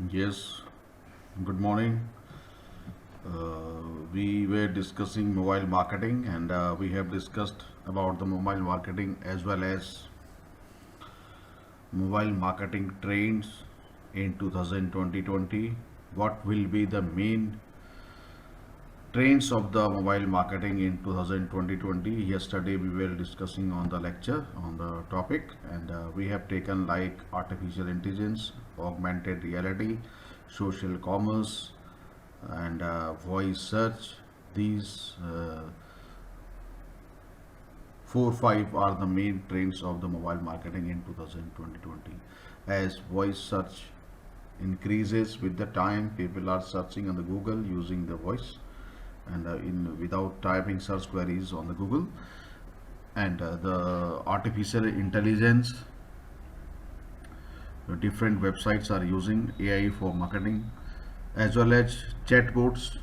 Yes, good morning. We were discussing mobile marketing and we have discussed about the mobile marketing as well as mobile marketing trends in 2020. What will be the main trends of the mobile marketing in 2020? Yesterday we were discussing on the lecture on the topic and we have taken like artificial intelligence, augmented reality, social commerce, and voice search. These 4 5 are the main trends of the mobile marketing in 2020. As voice search increases with the time, people are searching on the Google using the voice and in without typing search queries on the Google, and the artificial intelligence, different websites are using AI for marketing as well as chatbots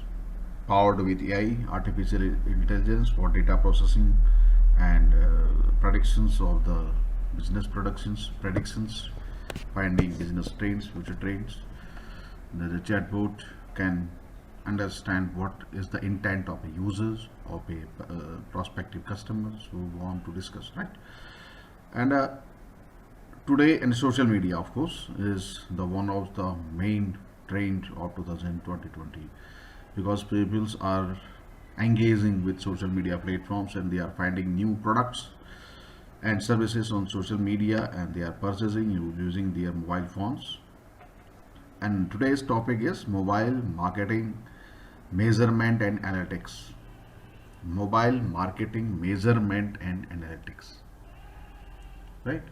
powered with AI, artificial intelligence for data processing and predictions of the business predictions, finding business trends, future trends. The chatbot can understand what is the intent of a users of a prospective customers who want to discuss, right? And today in social media, of course, is the one of the main trend of 2020 because people are engaging with social media platforms and they are finding new products and services on social media and they are purchasing using their mobile phones. And today's topic is mobile marketing measurement and analytics. Mobile marketing measurement and analytics, right?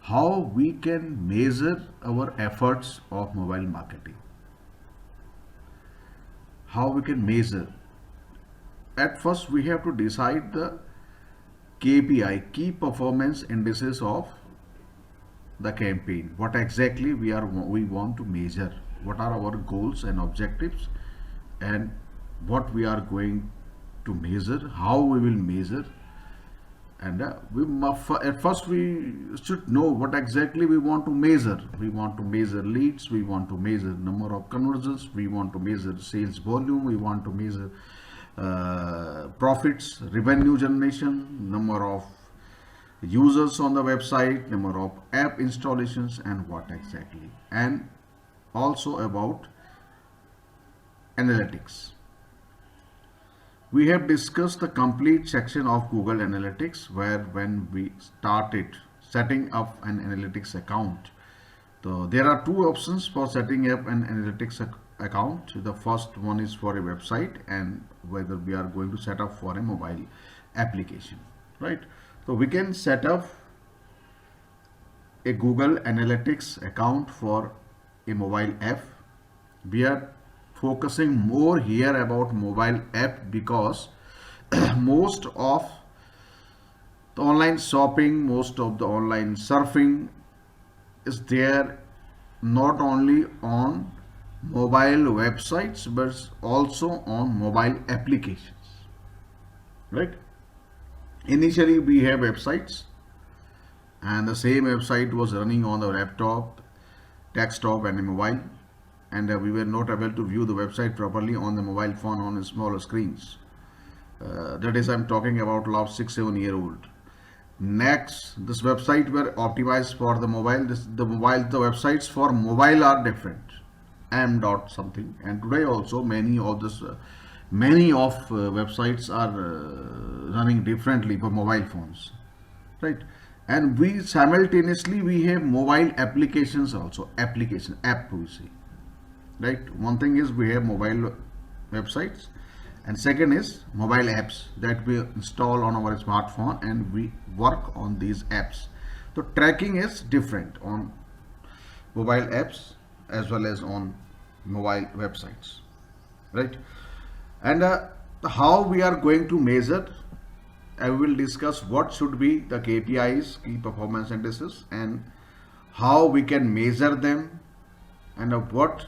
How we can measure our efforts of mobile marketing, how we can measure. At first we have to decide the KPI, key performance indices of the campaign. What exactly we want to measure, what are our goals and objectives, and what we are going to measure, how we will measure. And at first we should know what exactly we want to measure. We want to measure leads, we want to measure number of conversions, we want to measure sales volume, we want to measure profits, revenue generation, number of users on the website, number of app installations, and what exactly, and also about analytics. We have discussed the complete section of Google Analytics where when we started setting up an analytics account. So there are two options for setting up an analytics account. The first one is for a website and whether we are going to set up for a mobile application, right? So we can set up a Google Analytics account for a mobile app. We are focusing more here about mobile app because most of the online shopping, most of the online surfing is there not only on mobile websites but also on mobile applications, right? Initially we have websites and the same website was running on the laptop, desktop and a mobile, and we were not able to view the website properly on the mobile phone on smaller screens. That is, I'm talking about last 6 7 year old. Next, this website were optimized for the mobile. The websites for mobile are different. M dot something, and today also many of websites are running differently for mobile phones, right? And we simultaneously we have mobile applications also, application app we see, right? One thing is we have mobile websites and second is mobile apps that we install on our smartphone and we work on these apps. So tracking is different on mobile apps as well as on mobile websites, right? And how we are going to measure, I will discuss what should be the KPIs, key performance indices, and how we can measure them, and what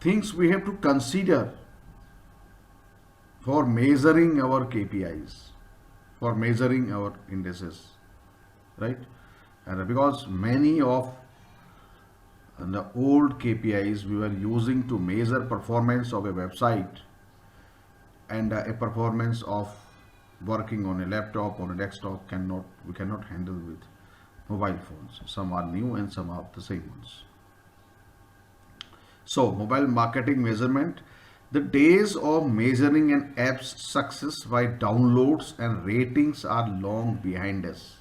things we have to consider for measuring our KPIs, for measuring our indices, right? And because many of the old KPIs we were using to measure performance of a website and a performance of working on a laptop or a desktop cannot we cannot handle with mobile phones. Some are new and some are the same ones. So mobile marketing measurement, the days of measuring an app's success by downloads and ratings are long behind us.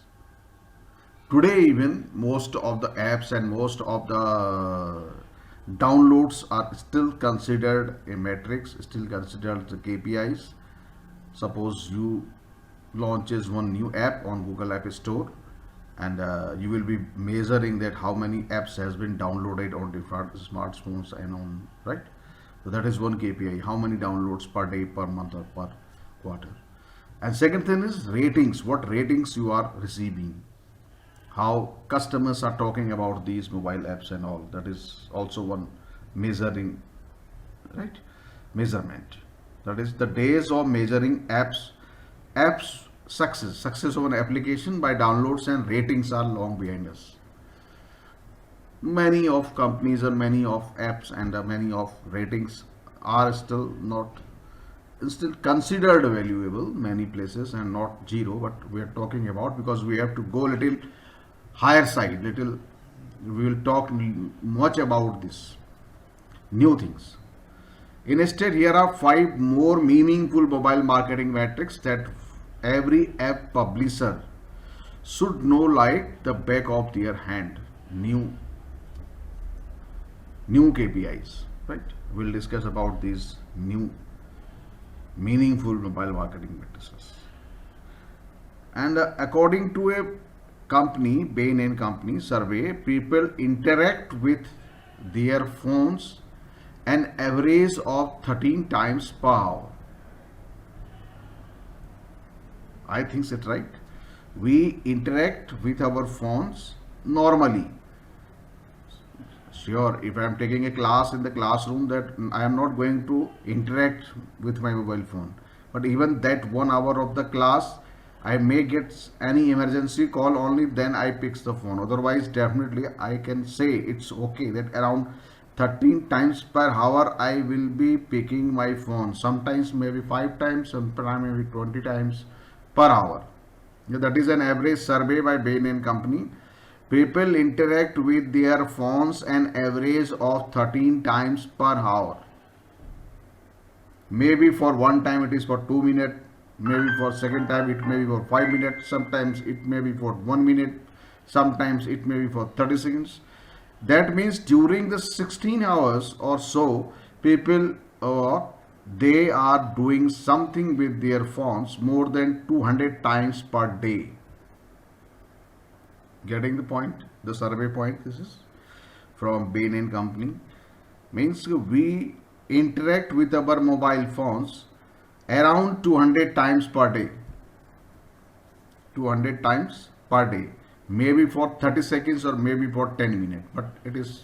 Today even most of the apps and most of the downloads are still considered a matrix, still considered the KPIs. Suppose you launches one new app on Google App Store, and you will be measuring that how many apps has been downloaded on different smartphones and on, right. So that is one KPI, how many downloads per day, per month, or per quarter. And second thing is ratings, what ratings you are receiving, how customers are talking about these mobile apps and all. That is also one measuring, right, measurement. That is the days of measuring apps success of an application by downloads and ratings are long behind us. Many of companies or many of apps and many of ratings are still not, still considered valuable many places and not zero, but we are talking about because we have to go little higher side, little we will talk much about this new things. Instead, here are 5 more meaningful mobile marketing metrics that every app publisher should know like the back of their hand. New KPIs, right? We'll discuss about these new meaningful mobile marketing metrics. And according to a company, Bain and Company survey, people interact with their phones an average of 13 times per hour. I think it's right. We interact with our phones normally. Sure, if I am taking a class in the classroom, that I am not going to interact with my mobile phone. But even that 1 hour of the class, I may get any emergency call, only then I picks the phone. Otherwise, definitely I can say it's okay that around 13 times per hour I will be picking my phone. Sometimes maybe 5 times, sometimes maybe 20 times per hour. That is an average survey by Bain and Company. People interact with their phones an average of 13 times per hour. Maybe for one time it is for 2 minutes, maybe for second time it may be for 5 minutes, sometimes it may be for 1 minute, sometimes it may be for 30 seconds. That means during the 16 hours or so, people they are doing something with their phones more than 200 times per day. Getting the point? The survey point, this is from Bain and Company. Means we interact with our mobile phones around 200 times per day. 200 times per day. Maybe for 30 seconds or maybe for 10 minutes. But it is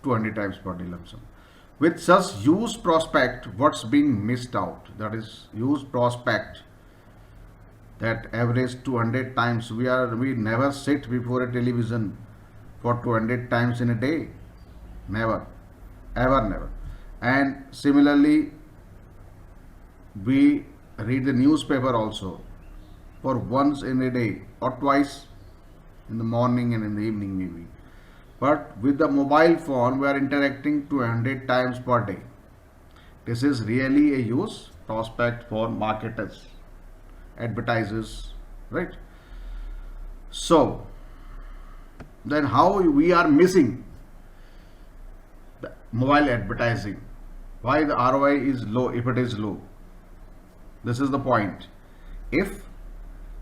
200 times per day lump sum. With such huge prospect, what's being missed out? That is huge prospect. That average 200 times. We never sit before a television for 200 times in a day. Never. Ever never. And similarly, we read the newspaper also for once in a day or twice in the morning and in the evening maybe. But with the mobile phone, we are interacting 200 times per day. This is really a huge prospect for marketers, advertisers, right? So, then how we are missing the mobile advertising? Why the ROI is low if it is low? This is the point. If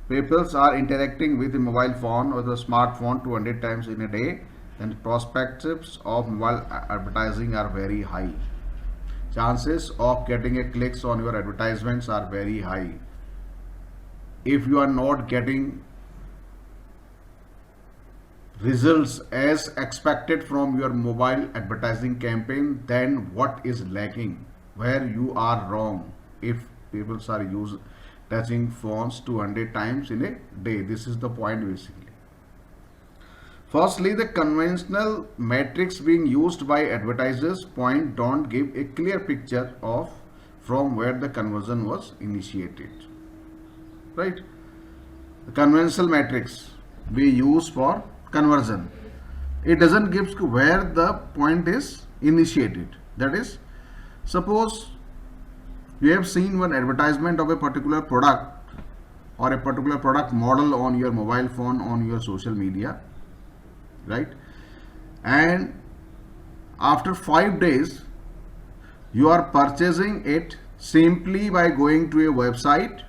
people are interacting with the mobile phone or the smartphone 200 times in a day, then prospects of mobile advertising are very high. Chances of getting a clicks on your advertisements are very high. If you are not getting results as expected from your mobile advertising campaign, then what is lacking? Where you are wrong? If people are touching phones 200 times in a day, this is the point basically. Firstly, the conventional metrics being used by advertisers point don't give a clear picture of from where the conversion was initiated. Right? The conventional metrics we use for conversion, it doesn't give where the point is initiated. That is, suppose you have seen one advertisement of a particular product or a particular product model on your mobile phone, on your social media, right? And after 5 days you are purchasing it simply by going to a website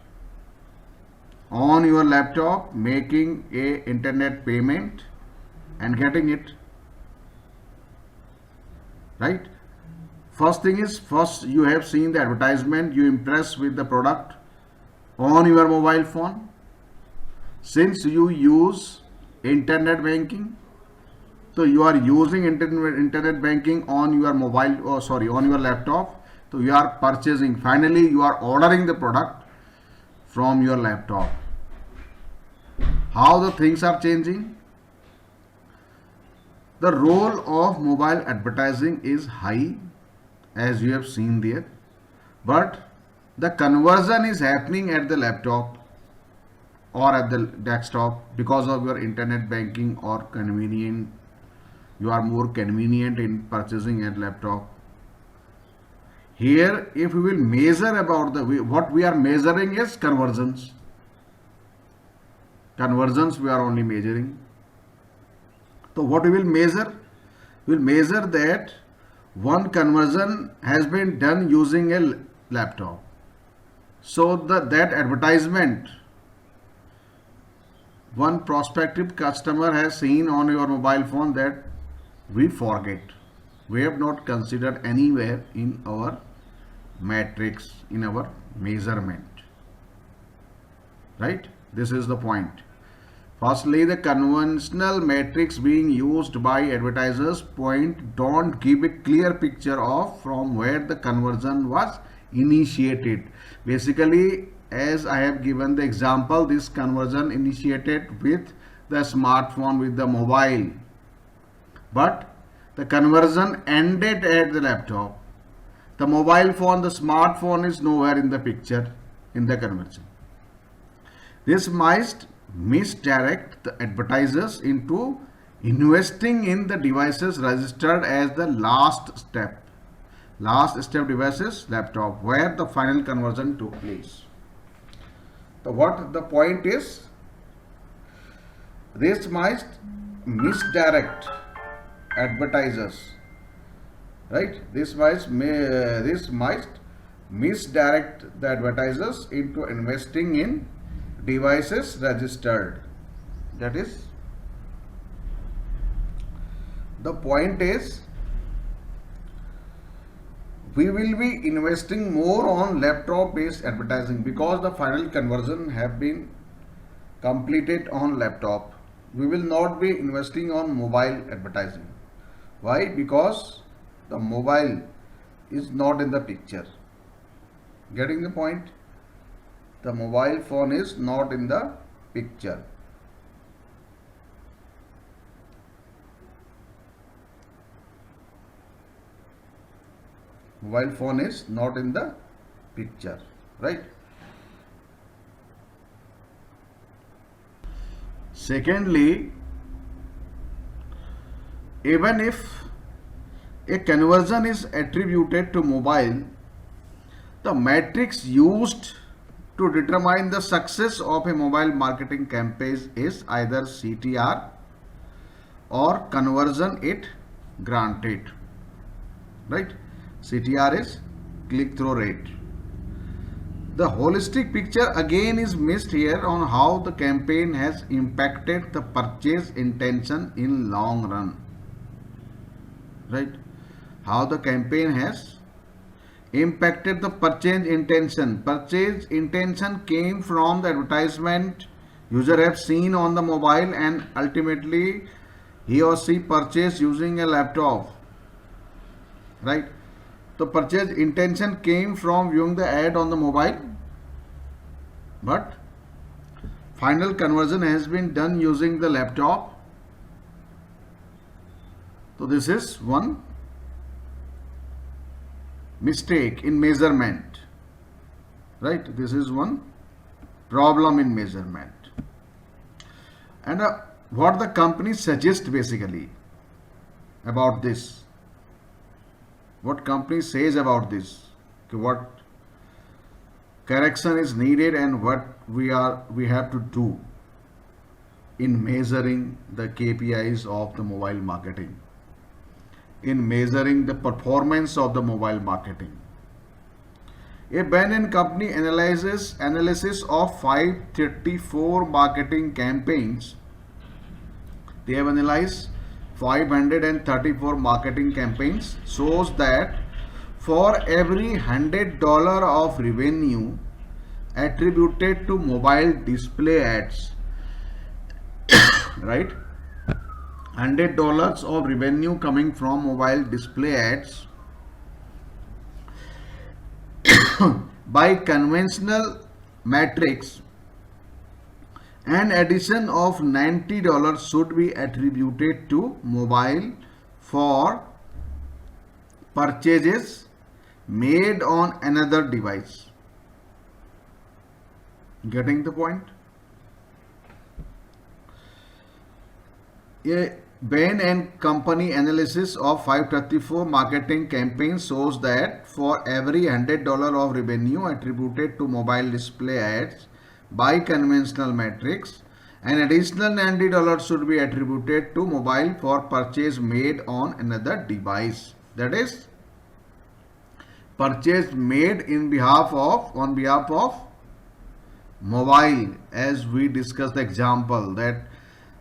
on your laptop, making a internet payment and getting it, right? First thing is, first you have seen the advertisement, you impress with the product on your mobile phone. Since you use internet banking, so you are using internet banking on your mobile, or sorry, on your laptop. So you are purchasing, finally you are ordering the product from your laptop. How the things are changing? The role of mobile advertising is high, as you have seen there, but the conversion is happening at the laptop or at the desktop because of your internet banking or convenient. You are more convenient in purchasing at laptop. Here, if we will measure about the what we are measuring is conversions. Conversions we are only measuring. So what we will measure? We will measure that one conversion has been done using a laptop. So that advertisement one prospective customer has seen on your mobile phone, that we forget. We have not considered anywhere in our matrix, in our measurement. Right? This is the point. Firstly, the conventional metrics being used by advertisers point don't give a clear picture of from where the conversion was initiated. Basically, as I have given the example, this conversion initiated with the smartphone, with the mobile, but the conversion ended at the laptop. The mobile phone, the smartphone is nowhere in the picture in the conversion. This might misdirect the advertisers into investing in the devices registered as the last step. Last step devices, laptop, where the final conversion took place. So what the point is, this might misdirect advertisers, right? This might misdirect the advertisers into investing in devices registered. That is, the point is, we will be investing more on laptop based advertising because the final conversion have been completed on laptop. We will not be investing on mobile advertising. Why? Because the mobile is not in the picture. Getting the point? The mobile phone is not in the picture. Mobile phone is not in the picture, right? Secondly, even if a conversion is attributed to mobile, the matrix used to determine the success of a mobile marketing campaign is either CTR or conversion it granted, right? CTR is click-through rate. The holistic picture again is missed here on how the campaign has impacted the purchase intention in long run. Right? How the campaign has impacted the purchase intention. Purchase intention came from the advertisement user have seen on the mobile, and ultimately he or she purchased using a laptop. Right? The purchase intention came from viewing the ad on the mobile, but final conversion has been done using the laptop. So this is one mistake in measurement, right? This is one problem in measurement. And what the company suggests basically about this, what company says about this, okay, what correction is needed and what we have to do in measuring the KPIs of the mobile marketing, in measuring the performance of the mobile marketing. A Bain & Company analysis of 534 marketing campaigns. They have analyzed 534 marketing campaigns, shows that for every $100 of revenue attributed to mobile display ads, right? $100 of revenue coming from mobile display ads by conventional metrics, an addition of $90 should be attributed to mobile for purchases made on another device. Getting the point? A Bain & Company analysis of 534 marketing campaigns shows that for every $100 of revenue attributed to mobile display ads by conventional metrics, an additional $90 should be attributed to mobile for purchase made on another device. That is, purchase made on behalf of mobile, as we discussed the example that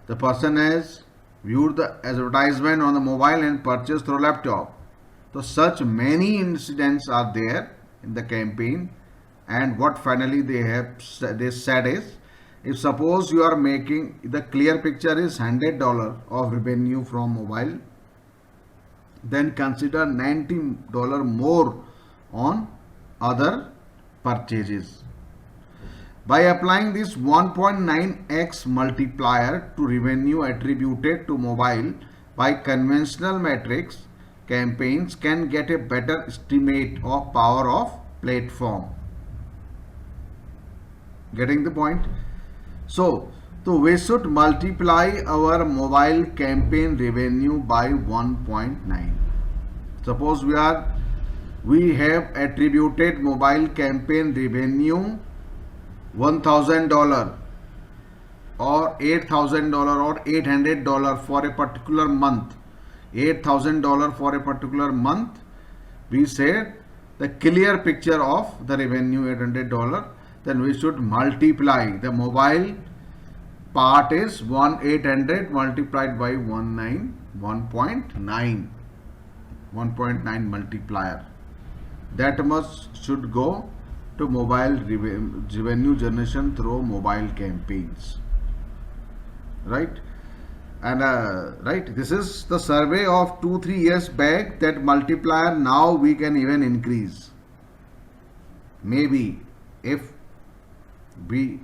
the person has viewed the advertisement on the mobile and purchased through laptop. So such many incidents are there in the campaign, and what finally they said is, if suppose you are making, the clear picture is $100 of revenue from mobile, then consider $90 more on other purchases. By applying this 1.9x multiplier to revenue attributed to mobile by conventional metrics, campaigns can get a better estimate of power of platform. Getting the point? So we should multiply our mobile campaign revenue by 1.9. Suppose we have attributed mobile campaign revenue $1,000 or $8,000 or $800 for a particular month. $8,000 for a particular month. We said the clear picture of the revenue $800. Then we should multiply the mobile part is 1,800 multiplied by 1.9 multiplier. That much should go to mobile revenue generation through mobile campaigns, right? And right, this is the survey of 2-3 years back. That multiplier now we can even increase, maybe if we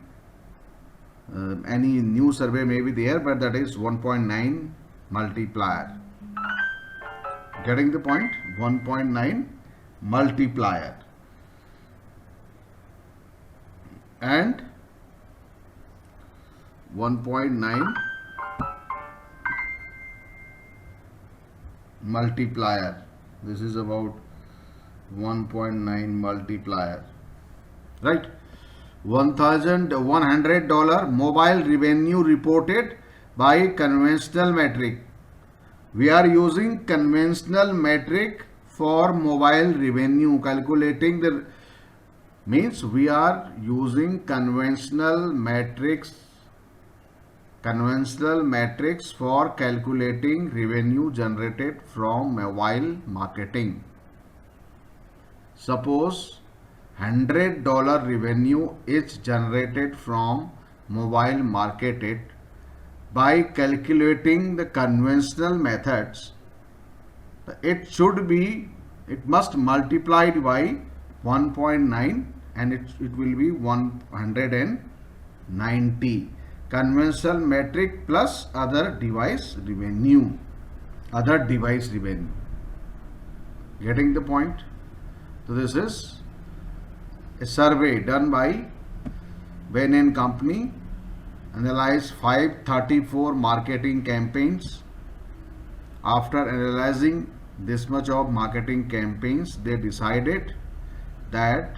any new survey may be there, but that is 1.9 multiplier. Getting the point? 1.9 multiplier. And 1.9 multiplier. This is about 1.9 multiplier, right? $1,100 mobile revenue reported by conventional metric. We are using conventional metric for mobile revenue. Calculating the means we are using conventional metrics for calculating revenue generated from mobile marketing. Suppose $100 revenue is generated from mobile marketed by calculating the conventional methods. It must multiplied by 1.9 and it will be 190 conventional metric plus other device revenue. other device revenue. Getting the point? So this is a survey done by Bain and Company, analyzed 534 marketing campaigns. After analyzing this much of marketing campaigns, they decided that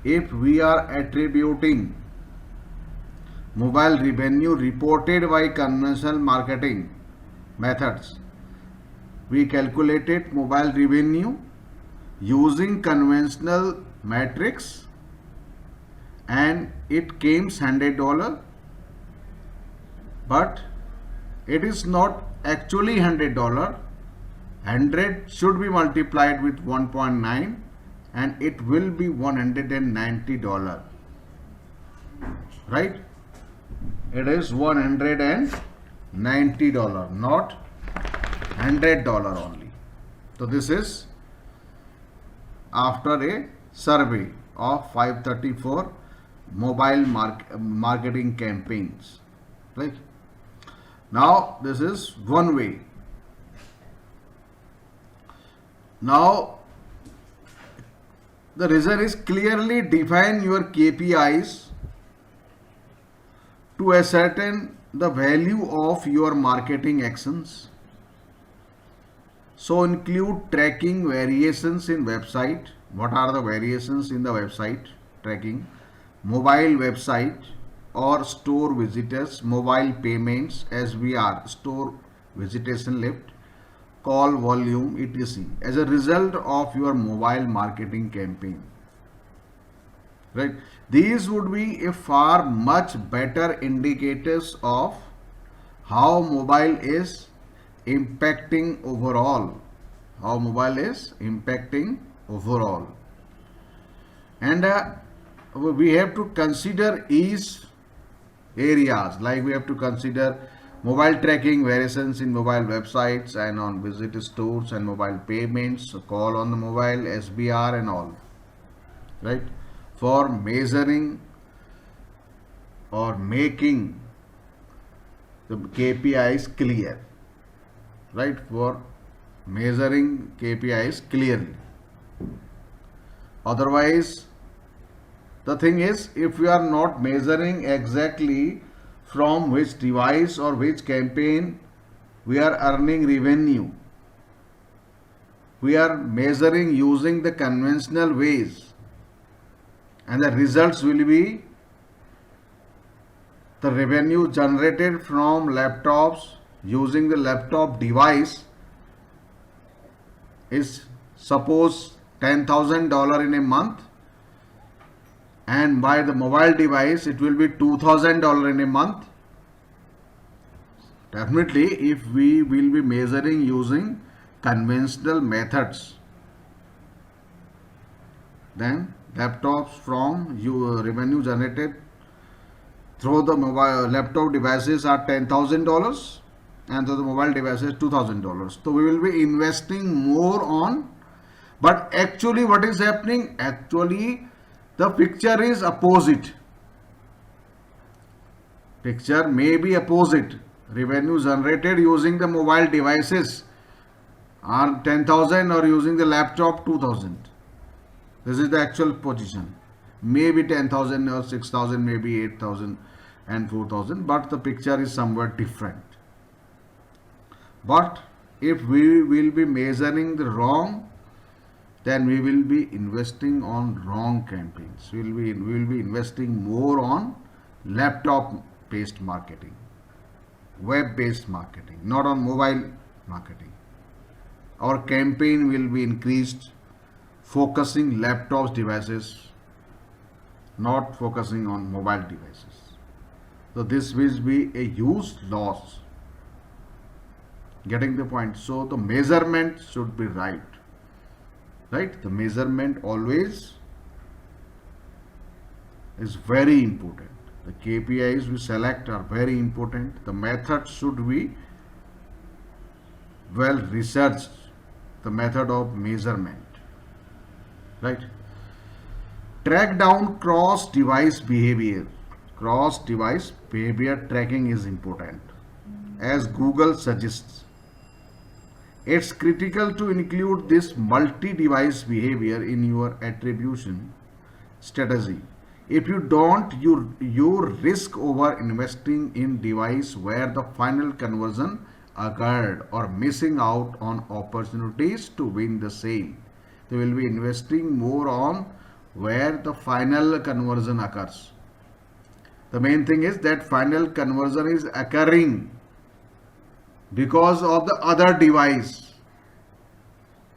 if we are attributing mobile revenue reported by conventional marketing methods, we calculated mobile revenue using conventional metrics and it came $100, but it is not actually $100. 100 should be multiplied with 1.9 and it will be $190, right? It is $190, not $100 only. So this is after a survey of 534 mobile marketing campaigns, right? Now this is one way. Now the reason is clearly define your KPIs to ascertain the value of your marketing actions. So include tracking variations in website. What are the variations in the website tracking? Mobile website or store visitors, mobile payments, SVR, store visitation lift, call volume, etc. as a result of your mobile marketing campaign. Right? These would be a far much better indicators of how mobile is impacting overall. How mobile is impacting overall. And we have to consider each areas, like we have to consider mobile tracking, variations in mobile websites and on visit stores and mobile payments, call on the mobile, SBR and all, right? For measuring or making the KPIs clear, right? For measuring KPIs clearly. Otherwise, the thing is, if we are not measuring exactly from which device or which campaign we are earning revenue, we are measuring using the conventional ways, and the results will be the revenue generated from laptops using the laptop device is suppose $10,000 in a month, and by the mobile device it will be $2,000 in a month. Definitely, if we will be measuring using conventional methods, then laptops from revenue generated through the mobile laptop devices are $10,000 and through the mobile devices $2,000. So we will be investing more on, but actually what is happening? Actually the picture is opposite. Picture may be opposite. Revenue generated using the mobile devices are 10,000 or using the laptop 2,000. This is the actual position. Maybe 10,000 or 6,000, maybe 8,000 and 4,000, but the picture is somewhat different. But if we will be measuring the wrong, then we will be investing on wrong campaigns. We will be investing more on laptop based marketing, web based marketing, not on mobile marketing. Our campaign will be increased focusing laptops devices, not focusing on mobile devices. So this will be a huge loss. Getting the point? So the measurement should be right. Right? The measurement always is very important. The KPIs we select are very important. The method should be well researched. The method of measurement. Right? Track down cross device behavior. Cross device behavior tracking is important, as Google suggests. It's critical to include this multi-device behavior in your attribution strategy. If you don't, you risk over investing in device where the final conversion occurred or missing out on opportunities to win the sale. They will be investing more on where the final conversion occurs. The main thing is that final conversion is occurring because of the other device.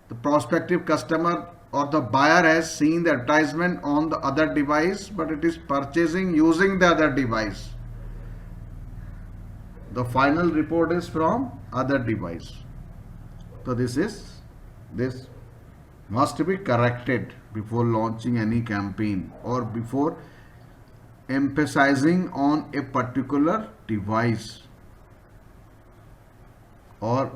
The prospective customer or the buyer has seen the advertisement on the other device, but it is purchasing using the other device. The final report is from other device. So this must be corrected before launching any campaign or before emphasizing on a particular device or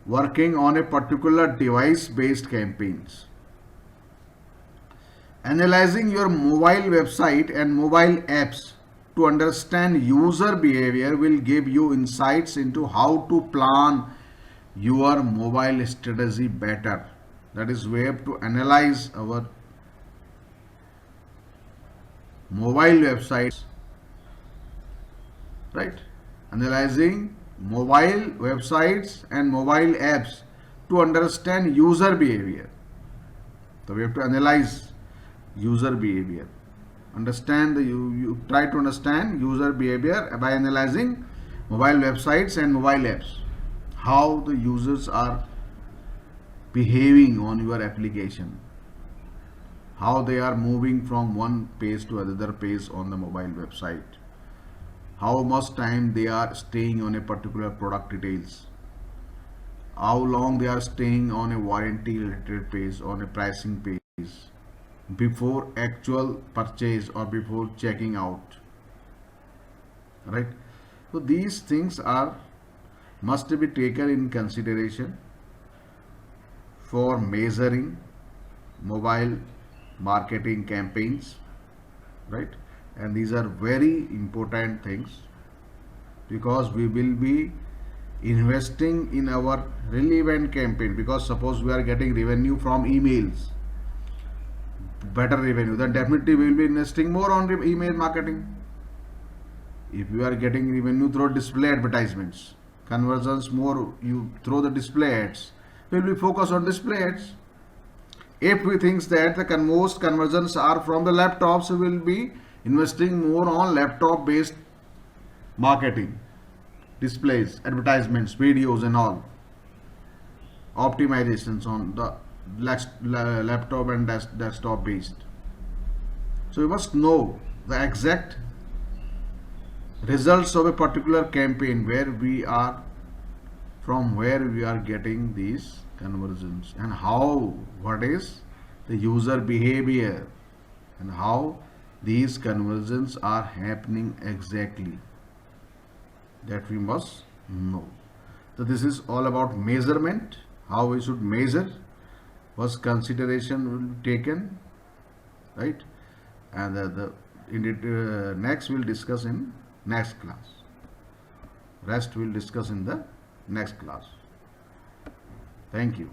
working on a particular device based campaigns. Analyzing your mobile website and mobile apps to understand user behavior will give you insights into how to plan your mobile strategy better. That is, we have to analyze our mobile websites, right? Analyzing mobile websites and mobile apps to understand user behavior. So we have to analyze user behavior. Understand you try to understand user behavior by analyzing mobile websites and mobile apps. How the users are behaving on your application. How they are moving from one page to another page on the mobile website. How much time they are staying on a particular product details. How long they are staying on a warranty related page, on a pricing page, before actual purchase or before checking out, right? So these things are must be taken in consideration for measuring mobile marketing campaigns, right? And these are very important things because we will be investing in our relevant campaign. Because suppose we are getting revenue from emails, better revenue, then definitely we will be investing more on email marketing. If you are getting revenue through display advertisements, conversions more you through the display ads, we will be focused on display ads. If we think that the most conversions are from the laptops, we will be investing more on laptop based marketing, displays, advertisements, videos and all, optimizations on the laptop and desktop based. So you must know the exact results of a particular campaign, where we are from where we are getting these conversions and how, what is the user behavior and how these conversions are happening exactly, that we must know. So this is all about measurement, how we should measure, what consideration will be taken, right? And next we'll discuss in next class. Rest we'll discuss in the next class. Thank you.